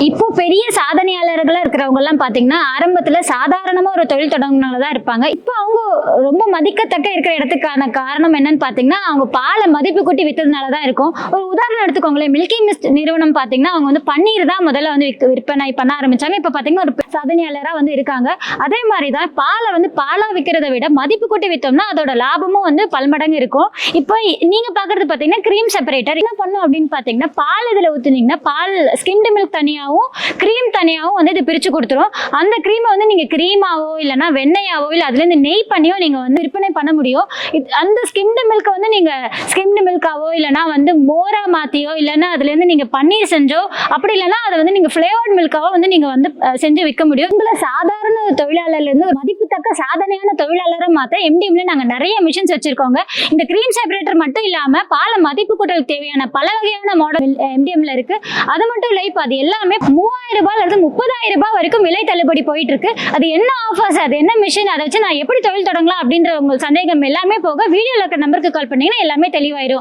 இப்போ பெரிய சாதனையாளர்களா இருக்கிறவங்க எல்லாம் பாத்தீங்கன்னா ஆரம்பத்துல சாதாரணமா ஒரு தொழில் தொடங்கினவங்க தான் இருப்பாங்க. இப்போ அவங்க ரொம்ப மதிக்கத்தக்க இருக்கிற இடத்துக்கான காரணம் என்னன்னு பாத்தீங்கன்னா அவங்க பாலை மதிப்பு கூட்டி வித்ததுனாலதான் இருக்கும். ஒரு உதாரணம் எடுத்துக்கோங்களேன், மில்கி மிஸ்ட் நிறுவனம் பாத்தீங்கன்னா அவங்க வந்து பன்னீர் தான் முதல்ல வந்து விற்பனை பண்ண ஆரம்பிச்சாங்க. இப்ப பாத்தீங்கன்னா ஒரு சாதனையாளரா வந்து இருக்காங்க. அதே மாதிரிதான் பாலை வந்து பாலா விற்கிறத விட மதிப்பு கூட்டி வித்தோம்னா அதோட லாபமும் வந்து பல்மடங்கு இருக்கும். இப்போ நீங்க பாக்குறது பாத்தீங்கன்னா கிரீம் செப்பரேட்டர் என்ன பண்ணும் அப்படின்னு பாத்தீங்கன்னா பால் இதுல ஊத்துனீங்கன்னா பால் ஸ்கிம்டு மில்க் தனியாவும் கிரீம் தனியாவும் வந்து இது பிரிச்சு கொடுத்துரும். அந்த கிரீமை வந்து நீங்க கிரீமாவோ இல்லைன்னா வெண்ணையாவோ இல்ல அதுல இருந்து நெய் பண்ணியோ நீங்க வந்து விற்பனை பண்ண முடியும். அந்த ஸ்கிம்டு மில்க் வந்து நீங்க ஸ்கிம்டு மில்காவோ இல்லைன்னா வந்து மோரா மாத்தியோ இல்லைன்னா அதுல இருந்து நீங்க பன்னீர் செஞ்சோ அப்படி இல்லைன்னா அதை வந்து நீங்க பிளேவர்ட் மில்காவோ வந்து நீங்க வந்து செஞ்சு விற்க முடியும். உங்களை சாதாரண தொழிலாளர்ல இருந்து ஒரு மதிப்புத்தக்க சாதனையான தொழிலாளரை மாத்த எம்டிஎம்ல நாங்க நிறைய மிஷின்ஸ் வச்சிருக்கோங்க. இந்த கிரீம் செப்பரேட்டர் மட்டும் இல்லாம பாலை மதிப்பு கூட்டலுக்கு தேவையான பல வகையான மாடல் எம்டிஎம்ல இருக்கு. அது மட்டும் இல்ல, இப்ப அது எல்லாமே 3000 ரூபாயில இருந்து 30,000 ரூபாய் வரைக்கும் விலை தள்ளுபடி போயிட்டு இருக்கு. அது என்ன ஆஃபர்ஸ், அது என்ன மிஷின், அதை வச்சு நான் எப்படி தொழில் தொடங்கலாம் அப்படின்ற உங்க சந்தேகம் எல்லாமே போக வீடியோல இருக்க நம்பருக்கு கால் பண்ணீங்கன்னா எல்லாமே தெளிவாயிரும்.